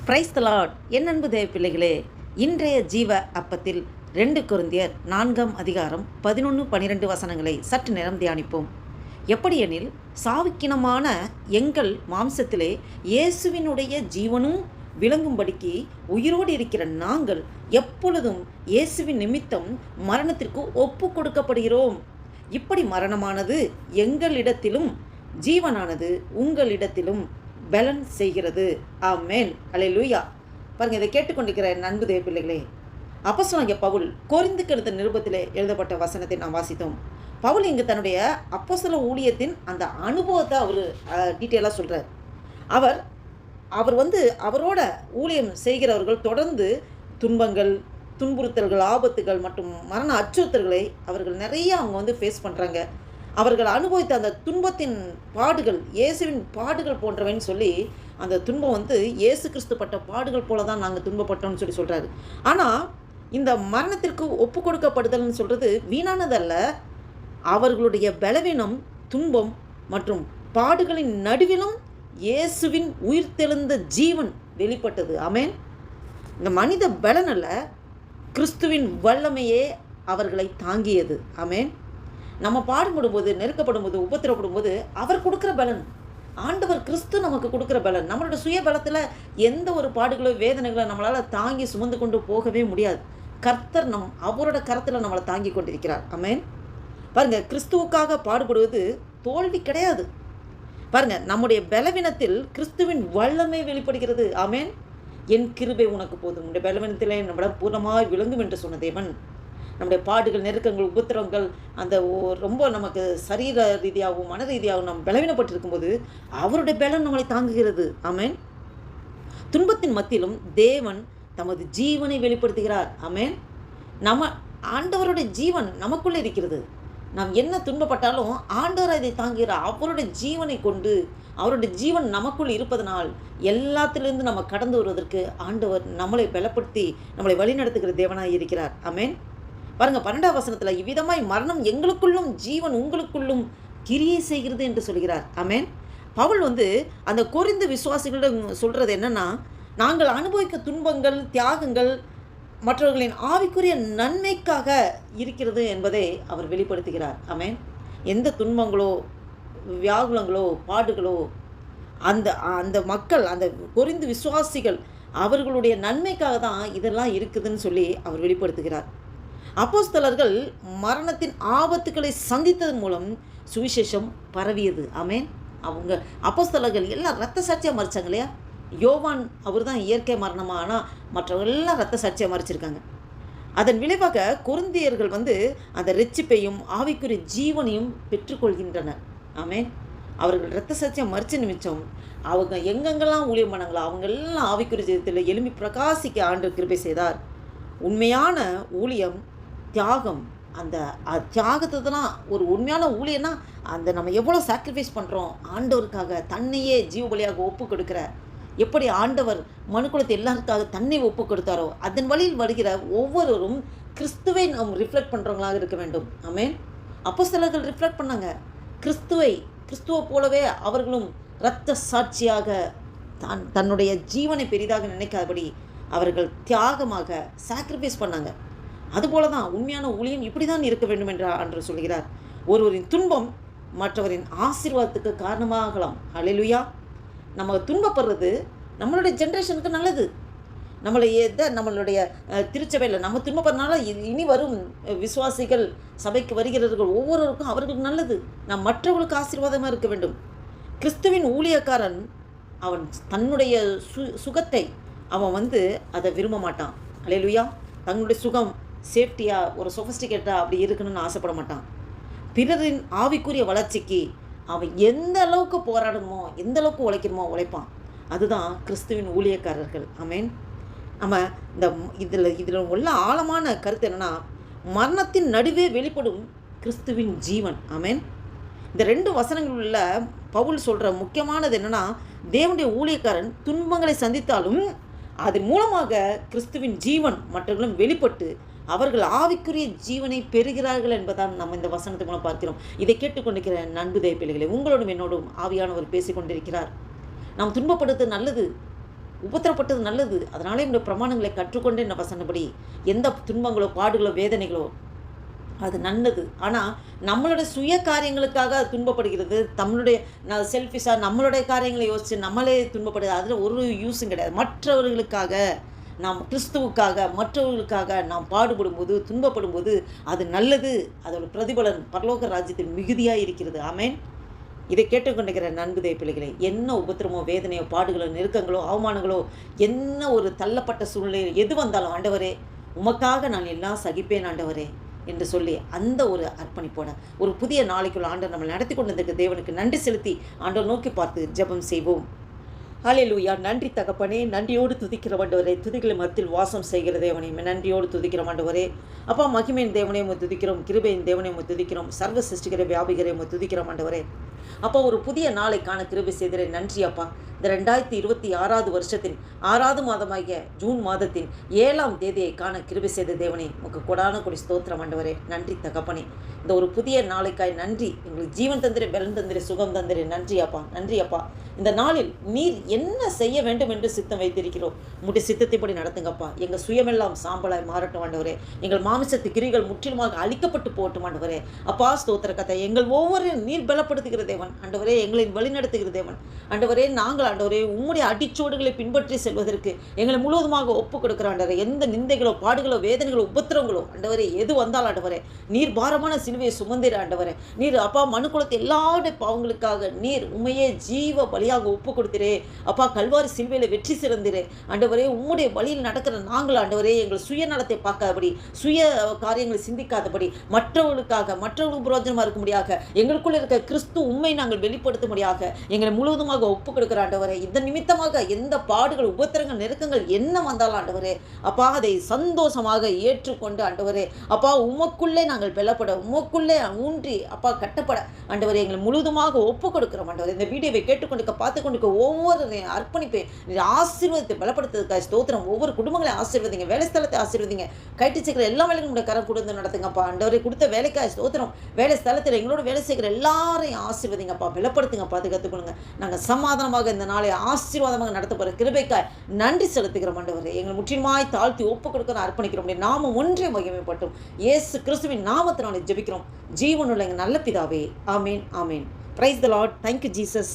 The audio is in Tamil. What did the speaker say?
Price the Lord. என் அன்பு தேவ பிள்ளைகளே, இன்றைய ஜீவ அப்பத்தில் 2 கொரிந்தியர் 4ஆம் அதிகாரம் 11, 12 வசனங்களை சற்று நேரம் தியானிப்போம். எப்படியெனில், சாவுக்கினமான எங்கள் மாம்சத்திலே இயேசுவினுடைய ஜீவனும் விளங்கும்படிக்கு உயிரோடு இருக்கிற நாங்கள் எப்பொழுதும் இயேசுவின் நிமித்தம் மரணத்திற்கு ஒப்பு கொடுக்கப்படுகிறோம். இப்படி மரணமானது எங்களிடத்திலும் ஜீவனானது உங்களிடத்திலும் பலன் செய்கிறது. ஆமென், அல்லேலூயா. பாருங்க, இதை கேட்டுக்கொண்டிருக்கிற அன்பு தேவ பிள்ளைகளே, அப்போஸ்தலனாகிய பவுல் கொரிந்துக்கு எழுதிய நிருபத்திலே எழுதப்பட்ட வசனத்தை நாம் வாசித்தோம். பவுல் இங்கு தன்னுடைய அப்போஸ்தல ஊழியத்தின் அந்த அனுபவத்தை அவர் டீட்டெயிலாக சொல்கிறார். அவர் அவரோட ஊழியம் செய்கிறவர்கள் தொடர்ந்து துன்பங்கள், துன்புறுத்தல்கள், ஆபத்துகள் மற்றும் மரண அச்சுறுத்தல்களை அவர்கள் நிறைய அவங்க ஃபேஸ் பண்ணுறாங்க. அவர்கள் அனுபவித்த அந்த துன்பத்தின் பாடுகள் இயேசுவின் பாடுகள் போன்றவைன்னு சொல்லி, அந்த துன்பம் இயேசு கிறிஸ்து பட்ட பாடுகள் போல தான் நாங்கள் துன்பப்பட்டோம்னு சொல்லி சொல்கிறாரு. ஆனால் இந்த மரணத்திற்கு ஒப்பு கொடுக்கப்படுதல்னு சொல்கிறது வீணானதல்ல. அவர்களுடைய பலவீனம், துன்பம் மற்றும் பாடுகளின் நடுவிலும் இயேசுவின் உயிர்த்தெழுந்த ஜீவன் வெளிப்பட்டது. ஆமென். இந்த மனித பலன் அல்ல, கிறிஸ்துவின் வல்லமையே அவர்களை தாங்கியது. ஆமென். நம்ம பாடுபடும் போது, நெருக்கப்படும் போது, உபத்திரப்படும் போது அவர் கொடுக்குற பலன், ஆண்டவர் கிறிஸ்து நமக்கு கொடுக்குற பலன். நம்மளோட சுய பலத்தில் எந்த ஒரு பாடுகளோ வேதனைகளோ நம்மளால் தாங்கி சுமந்து கொண்டு போகவே முடியாது. கர்த்தர் அவரோட கரத்தில் நம்மளை தாங்கி கொண்டிருக்கிறார். ஆமென். பாருங்கள், கிறிஸ்துவுக்காக பாடுபடுவது தோல்வி கிடையாது. பாருங்கள், நம்முடைய பலவீனத்தில் கிறிஸ்துவின் வல்லமை வெளிப்படுகிறது. ஆமென். என் கிருபை உனக்கு போதும், நம்முடைய பலவீனத்திலே நம்மிடம் பூர்ணமாய் விளங்கும் என்று சொன்ன தேவன் நம்முடைய பாடுகள், நெருக்கங்கள், உபத்திரங்கள், அந்த ரொம்ப நமக்கு சரீர ரீதியாகவும் மன ரீதியாகவும் நம்ம பலவீனப்பட்டு இருக்கும்போது அவருடைய பலன் நம்மளை தாங்குகிறது. ஆமென். துன்பத்தின் மத்தியிலும் தேவன் தமது ஜீவனை வெளிப்படுத்துகிறார். ஆமென். நம்ம ஆண்டவருடைய ஜீவன் நமக்குள்ளே இருக்கிறது. நாம் என்ன துன்பப்பட்டாலும் ஆண்டவர் அதை தாங்குகிறார். அவருடைய ஜீவனை கொண்டு, அவருடைய ஜீவன் நமக்குள் இருப்பதனால் எல்லாத்திலிருந்து நம்ம கடந்து வருவதற்கு ஆண்டவர் நம்மளை பலப்படுத்தி நம்மளை வழிநடத்துகிற தேவனாக இருக்கிறார். ஆமென். பாருங்க, 12ஆம் வசனத்தில் இவ்விதமாய் மரணம் எங்களுக்குள்ளும் ஜீவன் உங்களுக்குள்ளும் கிரியை செய்கிறது என்று சொல்கிறார். ஆமென். பவுல் அந்த கொரிந்து விசுவாசிகளிடம் சொல்கிறது என்னன்னா, நாங்கள் அனுபவிக்க துன்பங்கள், தியாகங்கள் மற்றவர்களின் ஆவிக்குரிய நன்மைக்காக இருக்கிறது என்பதை அவர் வெளிப்படுத்துகிறார். ஆமென். எந்த துன்பங்களோ வியாகுலங்களோ பாடுகளோ அந்த அந்த மக்கள், அந்த கொரிந்து விசுவாசிகள் அவர்களுடைய நன்மைக்காக தான் இதெல்லாம் இருக்குதுன்னு சொல்லி அவர் வெளிப்படுத்துகிறார். அப்போஸ்தலர்கள் மரணத்தின் ஆபத்துக்களை சந்தித்ததன் மூலம் சுவிசேஷம் பரவியது. ஆமென். அவங்க அப்போஸ்தலர்கள் எல்லாம் ரத்த சாட்சியாக மறிச்சாங்க இல்லையா? யோவான் அவர் தான் இயற்கை மரணமாக, ஆனால் மற்றவர்கள் எல்லாம் ரத்த சாட்சியாக மறிச்சிருக்காங்க. அதன் விளைவாக கொரிந்தியர்கள் அந்த ரட்சிப்பையும் ஆவிக்குரிய ஜீவனையும் பெற்றுக்கொள்கின்றனர். ஆமென். அவர்கள் ரத்த சாட்சியாக மறிச்ச நிமிச்சம் அவங்க எங்கெங்கெல்லாம் ஊழியம் பண்ணாங்களோ அவங்க எல்லாம் ஆவிக்குரிய ஜீவத்தில் எழும்பி பிரகாசிக்க ஆண்டவர் கிருபை செய்தார். உண்மையான ஊழியம் தியாகம். அந்த தியாகத்தை தான் ஒரு உண்மையான ஊழியன்னா, நம்ம எவ்வளோ சாக்ரிஃபைஸ் பண்ணுறோம் ஆண்டவருக்காக, தன்னையே ஜீவ பலியாக ஒப்பு கொடுக்குற, எப்படி ஆண்டவர் மனுக்குலத்தை எல்லாருக்காக தன்னை ஒப்பு கொடுத்தாரோ அதன் வழியில் வருகிற ஒவ்வொருவரும் கிறிஸ்துவை நாம் ரிஃப்ளெக்ட் பண்ணுறவங்களாக இருக்க வேண்டும். ஆமென். அப்போஸ்தலர்கள் ரிஃப்ளெக்ட் பண்ணாங்க கிறிஸ்துவை போலவே. அவர்களும் இரத்த சாட்சியாக தன்னுடைய ஜீவனை பெரிதாக நினைக்காதபடி அவர்கள் தியாகமாக சாக்ரிஃபைஸ் பண்ணாங்க. அதுபோல தான் உண்மையான ஊழியம் இப்படி தான் இருக்க வேண்டும் என்று சொல்கிறார். ஒருவரின் துன்பம் மற்றவரின் ஆசீர்வாதத்துக்கு காரணமாகலாம். அல்லேலூயா. நம்ம துன்பப்படுறது நம்மளுடைய ஜென்ரேஷனுக்கு நல்லது. நம்மளுடைய திருச்சபையில் நம்ம துன்பப்படுறதுனால இனி வரும் விசுவாசிகள், சபைக்கு வருகிறவர்கள் ஒவ்வொருவருக்கும் அவர்களுக்கு நல்லது. நாம் மற்றவர்களுக்கு ஆசீர்வாதமாக இருக்க வேண்டும். கிறிஸ்துவின் ஊழியக்காரன் அவன் தன்னுடைய சுகத்தை அவன் அதை விரும்ப மாட்டான். அல்லேலூயா. தன்னுடைய சுகம் சேஃப்டியாக, ஒரு சொஃபிஸ்டிகேட்டாக அப்படி இருக்கணும்னு ஆசைப்பட மாட்டான். பிறரின் ஆவிக்குரிய வளர்ச்சிக்கு அவன் எந்த அளவுக்கு போராடணுமோ, எந்த அளவுக்கு உழைக்கணுமோ உழைப்பான். அதுதான் கிறிஸ்துவின் ஊழியக்காரர்கள். ஆமென். நம்ம இதில் உள்ள ஆழமான கருத்து என்னென்னா, மரணத்தின் நடுவே வெளிப்படும் கிறிஸ்துவின் ஜீவன். ஆமென். இந்த 2 வசனங்களில் பவுல் சொல்கிற முக்கியமானது என்னென்னா, தேவனுடைய ஊழியக்காரன் துன்பங்களை சந்தித்தாலும் அதன் மூலமாக கிறிஸ்துவின் ஜீவன் மற்றவர்களும் வெளிப்பட்டு அவர்கள் ஆவிக்குரிய ஜீவனை பெறுகிறார்கள் என்பதான் நம்ம இந்த வசனத்து மூலம் பார்க்கிறோம். இதை கேட்டுக்கொண்டிருக்கிற அன்பு தேவ பிள்ளைகளே, உங்களோடும் என்னோடும் ஆவியானவர் பேசிக்கொண்டிருக்கிறார். நாம் துன்பப்படுறது நல்லது. உபத்திரப்பட்டது நல்லது, அதனாலே என்னுடைய பிரமாணங்களை கற்றுக்கொண்டே என்ன வசனப்படி. எந்த துன்பங்களோ பாடுகளோ வேதனைகளோ அது நல்லது. ஆனால் நம்மளுடைய சுய காரியங்களுக்காக அது துன்பப்படுகிறது, நம்மளுடைய செல்ஃபிஷாக நம்மளுடைய காரியங்களை யோசித்து நம்மளே துன்பப்படுது, அதில் ஒரு யூஸும் கிடையாது. மற்றவர்களுக்காக நாம் கிறிஸ்துவுக்காக மற்றவர்களுக்காக நாம் பாடுபடும்போது துன்பப்படும்போது அது நல்லது. அதோட பிரதிபலன் பரலோக ராஜ்யத்தில் மிகுதியாக இருக்கிறது. ஆமேன். இதை கேட்டுக்கொண்டிருக்கிற நண்புதே பிள்ளைகளே, என்ன உபத்திரமோ வேதனையோ பாடுகளோ நெருக்கங்களோ அவமானங்களோ என்ன ஒரு தள்ளப்பட்ட சூழ்நிலை எது வந்தாலும் ஆண்டவரே உமக்காக நான் எல்லாம் சகிப்பேன் ஆண்டவரே என்று சொல்லி அந்த ஒரு அர்ப்பணிப்போட ஒரு புதிய நாளைக்குள்ள ஆண்டவர் நம்மளை நடத்தி கொண்டு வந்திருக்க தேவனுக்கு நன்றி செலுத்தி ஆண்டவர் நோக்கி பார்த்து ஜெபம் செய்வோம். ஹல்லேலூயா. நன்றி தகப்பனே, நன்றியோடு துதிக்கிற ஆண்டவரே, துதிகளை மத்தியில் வாசம் செய்கிற தேவனே, நன்றியோடு துதிக்கிற ஆண்டவரே. அப்பா மகிமையின் தேவனே துதிக்கிறோம், கிருபையின் தேவனே துதிக்கிறோம், சர்வ சிருஷ்டிகரை வியாபிகரை துதிக்கிற ஆண்டவரே. அப்போ ஒரு புதிய நாளைக்கான கிருபை செய்திரை நன்றி அப்பா. இந்த 2026 வருஷத்தின் 6வது மாதமாகிய ஜூன் மாதத்தின் 7ஆம் தேதியை காண கிருபை செய்த தேவனே உங்க கொடான கொடி ஸ்தோத்திரம் ஆண்டவரே. நன்றி தகப்பனே. இந்த ஒரு புதிய நாளைக்காய் நன்றி. எங்களுக்கு ஜீவன் தந்திர பலன் தந்திர சுகம் தந்திர நன்றி அப்பா, நன்றி அப்பா. இந்த நாளில் நீர் என்ன செய்ய வேண்டும் என்று சித்தம் வைத்திருக்கிறோம், உங்களுடைய சித்தத்தைப்படி நடத்துங்கப்பா. எங்கள் சுயமெல்லாம் சாம்பலாய் மாறட்டும் ஆண்டவரே. எங்கள் மாமிசத்து கிரிகள் முற்றிலுமாக அழிக்கப்பட்டு போகட்டும் ஆண்டவரே. அப்பா ஸ்தோத்திர கதை எங்கள் ஒவ்வொரு நீர் பலப்படுத்துகிற தேவன் ஆண்டவரே, எங்களை வழிநடத்துகிற தேவன் ஆண்டவரே. நாங்கள் ஆண்டவரே உம்முடைய அடிச்சோடுகளை பின்பற்றி செல்வதற்கு எங்களை முழுவதுமாக ஒப்பு கொடுக்கிற ஆண்டவரே. எந்த நிந்தைகளோ பாடுகளோ வேதனைகளோ உபத்திரங்களோ ஆண்டவரே எது வந்தால் ஆண்டவரே நீர் பாரமான சிலுவையை சுமந்திர ஆண்டவரே. நீர் அப்பா மனுக்குலத்தை எல்லாருடைய பாவங்களுக்காக நீர் உண்மையே ஜீவ பலியாக ஒப்பு கொடுத்திரே அப்பா. கல்வாரி சிலுவையில் வெற்றி சிறந்திரே ஆண்டவரே. உம்முடைய வழியில் நடக்கிற நாங்கள் ஆண்டவரே எங்கள் சுயநலத்தை பார்க்காதபடி சுய காரியங்களை சிந்திக்காதபடி மற்றவர்களுக்கு புரோஜனமாக இருக்கும்படியாக எங்களுக்குள்ள இருக்க கிறிஸ்து உண்மை நாங்கள் வெளிப்படுத்தும்படியாக எங்களை முழுவதுமாக ஒப்பு கொடுக்கிற ஆண்டவரே. இந்த நிமித்தமாக எந்த பாடுகள் உபத்திரங்கள் நெருக்கங்கள் என்ன வந்தாலும் ஆண்டவரே அப்பா அதை சந்தோஷமாக ஏற்றுக்கொண்டு ஆண்டவரே அப்பா உமக்குள்ளே நாங்கள் பலப்பட உமக்குள்ளே ஊன்றி அப்பா கட்டப்பட ஆண்டவரே எங்களை முழுவதுமாக ஒப்பு கொடுக்கிறோம் ஆண்டவரே. இந்த வீடியோவை கேட்டுக்கொண்டு பார்த்து கொண்டு ஒவ்வொரு அர்ப்பணிப்பை ஆசீர்வாதத்தை பலப்படுத்துறதுக்காக ஸ்தோத்திரம். ஒவ்வொரு குடும்பங்களை ஆசீர்வதிங்க, வேலை ஸ்தலத்தை ஆசீர்வதிங்க, கைட்டு செய்கிற எல்லா வேலையும் உங்களுடைய கரம் கொடுத்து நடத்துங்கப்பா ஆண்டவரே. கொடுத்த வேலைக்காக ஸ்தோத்திரம். வேலை ஸ்தலத்தில் எங்களோட வேலை செய்கிற எல்லாரையும் ஆசீர்வதிங்கப்பா, பலப்படுத்துங்க, பாதுகாத்துக் கொள்ளுங்க. நாங்கள் சமாதானமாக இந்த நாளை ஆசீர்வாதமாக நடத்தப்படுற கிருபைக்காய் நன்றி செலுத்துகிறோம் ஆண்டவரே. எங்களை முற்றிலுமாய் தாழ்த்தி ஒப்பு கொடுக்க அர்ப்பணிக்கிறோம். நாம ஒன்றே மகிமைப்பட்டோம். இயேசு கிறிஸ்துவின் நாமத்தினாலே ஜெபிக்கிறோம் ஜீவனுள்ள எங்கள் நல்ல பிதாவே. ஆமேன், ஆமேன். Praise the lord. Thank you Jesus.